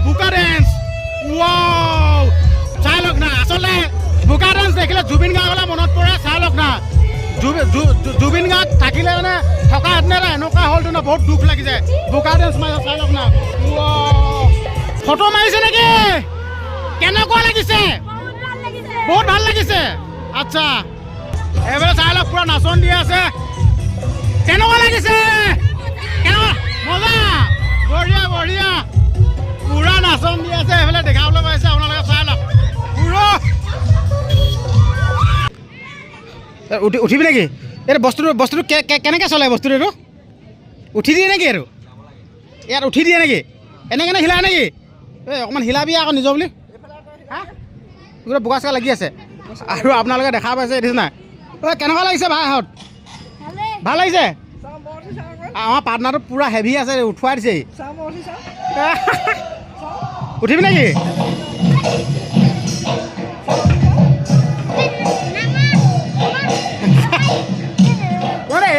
বুকা dance wow চাই লওক না আসলে বুকা ডেন্স দেখিলে জুবিন গাৰ্গলৈ মনত পৰে চাই লওক না জুবিন গাৰ্গ থাকিলে মানে থকা হেতেনে এনেকুৱা হ'লতো না বহুত দুখ লাগি যায় বুকা ডেন্স মাৰিছে চাই লওক না ফটো মাৰিছে নেকি কেনেকুৱা লাগিছে বহুত ভাল লাগিছে আচ্ছা এবাৰ চাই লওক পুৰা নাচন দি আছে কেনেকুৱা লাগিছে মজা বঢ়িয়া বঢ়িয়া পুৰা নাচন দি আছে এইফালে দেখাবলৈ পাইছে আপোনালোকে চাই লওক পুৰা উঠিবি নেকি এই বস্তুটো কেনেকৈ চলে বস্তুটো এইটো উঠি দিয়ে নেকি এইটো ইয়াত উঠি দিয়ে নেকি এনেকৈ হিলাই নেকি এই অকণমান হিলাবি আকৌ নিজৰ বুলি হা গোটেই বোকা চোকা লাগি আছে আৰু আপোনালোকে দেখা পাইছে দেখিছে নাই ঐ কেনেকুৱা লাগিছে ভাইহঁত ভাল লাগিছে আমাৰ পাৰ্টনাৰটো পুৰা হেভি আছে উঠুৱাই দিছে উঠিবি নেকি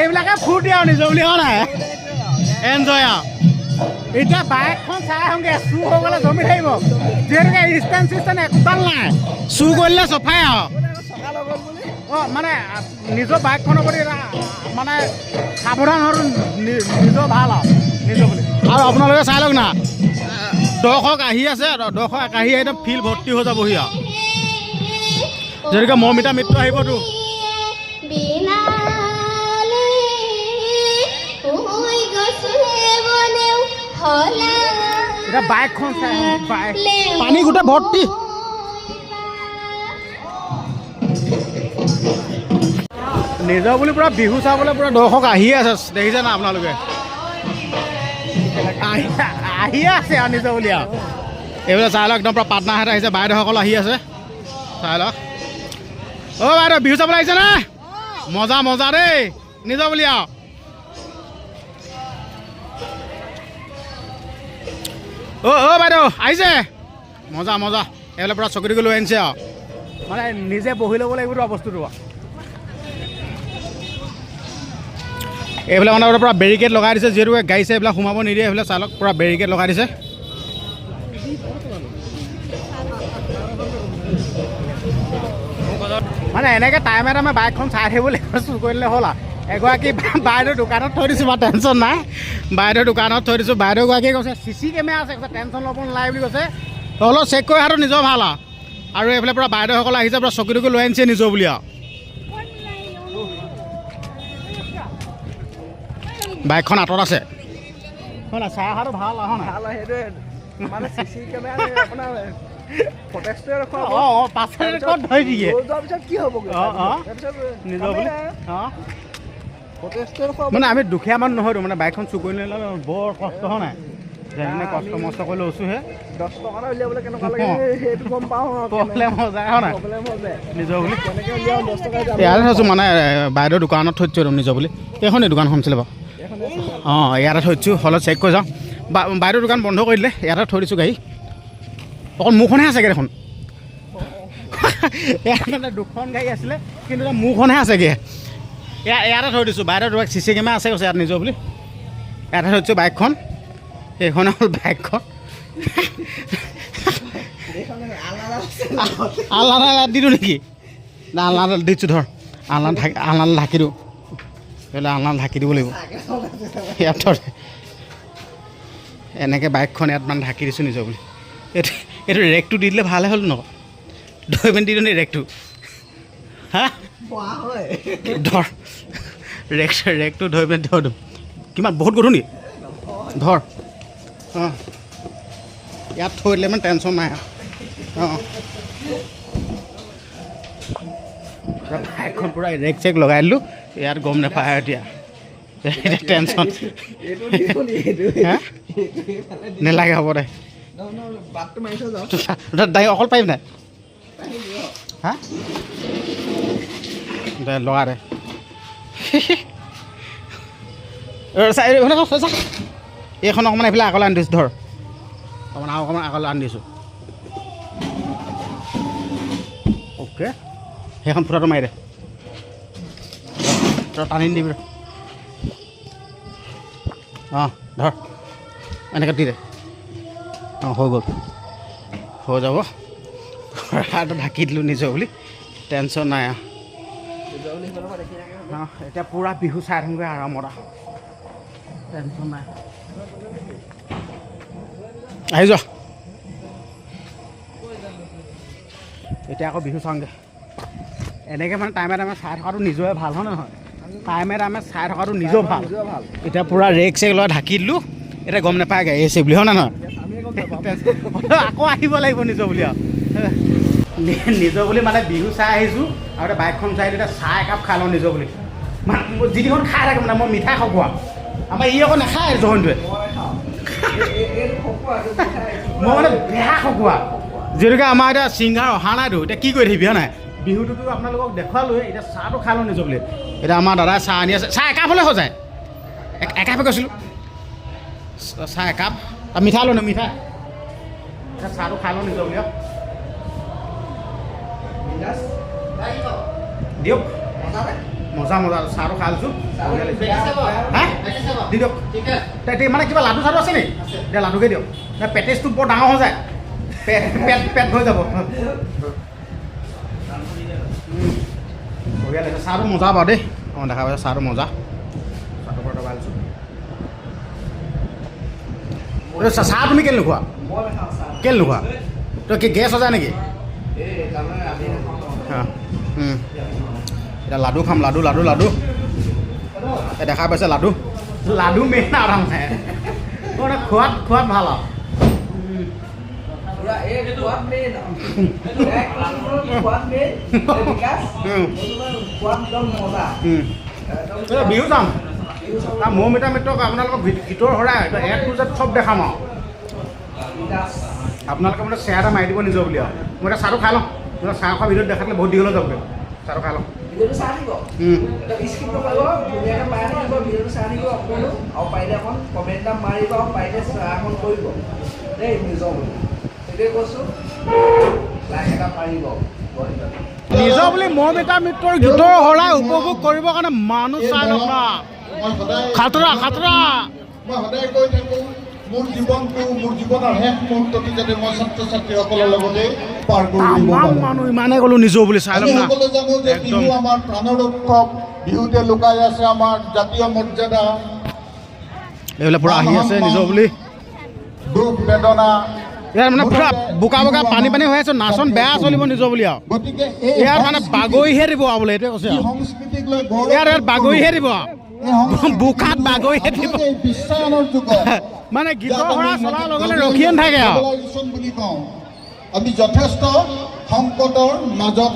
এইবিলাকে ফূৰ্তি আৰু নিজৰ বুলি হোৱা নাই এনজয় আৰু এতিয়া বাইকখন চাই আহোঁগৈ চুৰ হৈ গ'লে জমি থাকিব যিহেতুকে ষ্টেণ্ড চিষ্টেণ্ড একোডাল নাই চুৰ কৰিলে চফাই আৰু অঁ মানে নিজৰ বাইকখনৰ প্ৰতি মানে সাৱধান হোৱাটো নিজৰ ভাল আৰু নিজৰ বুলি আৰু আপোনালোকে চাই লওক না দৰ্শক আহি আছে দৰ্শক আহি একদম ফিল্ড ভৰ্তি হৈ যাবহি আৰু যিহেতুকে মমিতা মিত্ৰ আহিবতো এতিয়া বাইকখন চাই পানী গোটেই ভৰ্তি নিজৰ বুলি পুৰা বিহু চাবলৈ পুৰা দৰ্শক আহিয়ে আছে দেখিছে না আপোনালোকে আহিয়ে আছে আৰু নিজৰ বুলি আৰু এইবিলাক চাই লওক একদম পুৰা পাৰ্টনাৰহঁত আহিছে বাইদেউসকল আহি আছে চাই লওক অ' বাইদেউ বিহু চাবলৈ আহিছে নে মজা মজা দেই নিজৰ বুলি আৰু অ' বাইদেউ আহিছে মজা মজা এইফালে পুৰা চকী টকী লৈ আনিছে আৰু মানে নিজে বহি ল'ব লাগিব বস্তুটো এইফালে মানে পুৰা বেৰিকেড লগাই দিছে যিহেতু গাড়ী চাই এইবিলাক সোমাব নিদিয়ে এইফালে চালক পুৰা বেৰিকেড লগাই দিছে মানে এনেকৈ টাইমে টাইমে বাইকখন চাই থাকিব লাগিব চুৰ কৰিলে হ'ল আৰু এগৰাকী বাইদেউ দোকানত থৈ দিছোঁ বাৰু টেনশ্যন নাই বাইদেউ দোকানত থৈ দিছোঁ বাইদেউগৰাকীয়ে কৈছে CC কেমেৰা আছে কৈছে টেনশ্যন ল'ব নালাগে বুলি কৈছে অলপ চেক কৰি অহাটো নিজৰ ভাল আৰু এইফালে পুৰা বাইদেউসকল আহিছে পুৰা চকী টকী লৈ আনিছে নিজৰ বুলি আৰু বাইকখন আঁতৰত আছে চাই অহাটো ভাল সেইটোৱে মানে CC কেমেৰা আপোনাৰ মানে আমি দুখীয়া মানুহ নহয়তো মানে বাইকখন চুৰ কৰি নিলে বৰ কষ্ট হোৱা নাই যেনে কষ্ট মষ্ট কৰি লৈছোঁহে 10 টকা উলিয়াবলৈ কেনেকুৱা লাগে সেইটো গম পাওঁ প্ৰব্লেম হৈ যায় হয় নাই নিজৰ বুলি ইয়াতে থৈছোঁ মানে বাইদেউ দোকানত থৈছোঁ নিজৰ বুলি এইখনেই দোকানখন আছিলে বাৰু অঁ ইয়াতে থৈছোঁ হলত চেক কৰি যাওঁ বাইদেউ দোকান বন্ধ কৰি দিলে ইয়াতে থৈ দিছোঁ গাড়ী অকল মোৰখনহে আছেগৈ দেখোন ইয়াত দুখন গাড়ী আছিলে কিন্তু মোৰখনহে আছেগৈ ইয়াতে থৈ দিছোঁ বাইদেউ CC কেমেৰা আছে কৈছে ইয়াত নিজৰ বুলি ইয়াতে থৈছোঁ বাইকখন এইখনে হ'ল বাইকখন আলনা দিলোঁ নেকি না আলনা দিছোঁ ধৰ আলনা ঢাকি দিওঁ এইবিলাক আলনা ঢাকি দিব লাগিব ইয়াত ধৰ এনেকৈ বাইকখন ইয়াত মানে ঢাকি দিছোঁ নিজৰ বুলি এইটো ৰেকটো দি দিলে ভালে হ'ল নক ধৰি পিনি দি দিওঁ নি ৰেকটো হা ধৰ ৰেকটো ধৰি পিনি ধৰ দিম কিমান বহুত গধুৰ নি ধৰ অঁ ইয়াত থৈ দিলে মানে টেনশ্যন নাই অঁ বাইকখন পূৰা ৰেক চেক লগাই দিলোঁ ইয়াত গম নাপায় এতিয়া টেনশ্যন নেলাগে হ'ব দে অকল পাৰিম নাই হা দে লগা দে এইখন অকণমান এইফালে আগলৈ আনি দিছোঁ ধৰ অকণমান আগলৈ আনি দিছোঁ অ'কে সেইখন ফুটাটো মাৰি দে তই টানি দিবি অঁ ধৰ এনেকৈ দি দে অঁ হৈ গ'ল হৈ যাব আৰু ঢাকি দিলোঁ নিজৰ বুলি টেনশ্যন নাই অঁ এতিয়া পূৰা বিহু চাই থাকোঁগৈ আৰামত টেনশ্যন নাই আহি যোৱা এতিয়া আকৌ বিহু চাওঁগৈ এনেকৈ মানে টাইমে চাই থকাটো নিজৰে ভাল হয় নহয় টাইমে চাই থকাটো নিজেও ভাল এতিয়া পূৰা ৰেক চেক লৈ ঢাকি দিলোঁ এতিয়া গম নাপায় গাড়ী আহিছে বুলি হয় নহয় আকৌ আহিব লাগিব নিজৰ বুলি আৰু নিজৰ বুলি মানে বিহু চাই আহিছোঁ আৰু এতিয়া বাইকখন চাই এতিয়া চাহ একাপ খাই লওঁ নিজৰ বুলি মানে যিখন খাই থাকে মানে মই মিঠাই খকুৱা আমাৰ ই আকৌ নাখায় জহনটোৱে মই মানে বেয়া খকুৱা যিহেতুকে আমাৰ এতিয়া ছিংগাৰ অহা নাইতো এতিয়া কি কৰি থাকিবি হয় নাই বিহুটোতো আপোনালোকক দেখুৱালোৱে এতিয়া চাহটো খাই লওঁ নিজৰ বুলি এতিয়া আমাৰ দাদাই চাহ আনি আছে চাহ একাপ হ'লে হৈ যায় একাপে কৈছিলোঁ চাহ একাপ মিঠা লৈ মিঠা এতিয়া চাহটো খাই লওঁ নিজৰ বুলি দিয়ক মজা মজা চাহটো খাই লৈছোঁ দি দিয়ক মানে কিবা লাডু চাডু আছে নেকি এতিয়া লাডুকে দিয়ক পেটেজটো বৰ ডাঙৰ হৈ যায় পেট হৈ যাব বঢ়িয়া লাগিছে চাহটো মজা বাৰু দেই অঁ দেখা পাইছে চাহটো মজা চাহটো পৰা দবাই লৈছোঁ চাহ তুমি কেলে নোখোৱা কেলে নোখোৱা তই কি গেছ হৈ যায় নেকি এতিয়া লাডু খাম লাডু লাডু লাডু দেখা পাইছে লাডু লাডু মেইন আৰাম নাই খোৱাত খোৱাত ভাল আৰু বিহু যাম মোৰ মিত্ৰক আপোনালোকক গীতৰ হৰাই এডটো যে চব দেখাম আৰু আপোনালোকে মানে শ্বেয়াৰ এটা মাৰি দিব নিজৰ বুলি আৰু মই এতিয়া চাহটো খাই লওঁ চাহ খোৱা ভিডিঅ'ত দেখালে বহুত দীঘলৈ যাবগৈ চাহটো খাই লওঁ নিজৰ বুলি মোৰ মিত্ৰৰ গীতৰ হৰাই উপভোগ কৰিবৰ কাৰণে মানুহ চাই লওক না খাতৰা খাতৰা মই সদায় কৈ থাকোঁ মোৰ জীৱনৰ শেষ মুহূৰ্তটো যাতে মই ছাত্ৰ ছাত্ৰীসকলৰ লগতে পাৰ কৰিব মানুহ ইমানে গ'লো নিজৰ বুলি চাই লওক না সকলোৱে জানো যে বিহু আমাৰ প্ৰাণৰ উৎসৱ বিহুতে লুকাই আছে আমাৰ জাতীয় মৰ্যাদা এইবিলাক পূৰা আহি আছে নিজৰ বুলি দুখ বেদনা ইয়াৰ মানে পূৰা বোকা বোকা পানী পানী হৈ আছে নাচন বেয়া চলিব নিজৰ বুলি আৰু গতিকে ইয়াত মানে বাগৰিহে দিব আৰু বোলে এইটোৱে কৈছে সংস্কৃতিক লৈ ইয়াত বাগৰিহে দিব বোকাত বাগৰিহে দিব বিশ্বায়নৰ যুগত মানে গীতৰ হৰা চলাৰ লগে লগে ৰখিয়ে নাথাকে আৰু বুলি কওঁ আমি যথেষ্ট সংকটৰ মাজত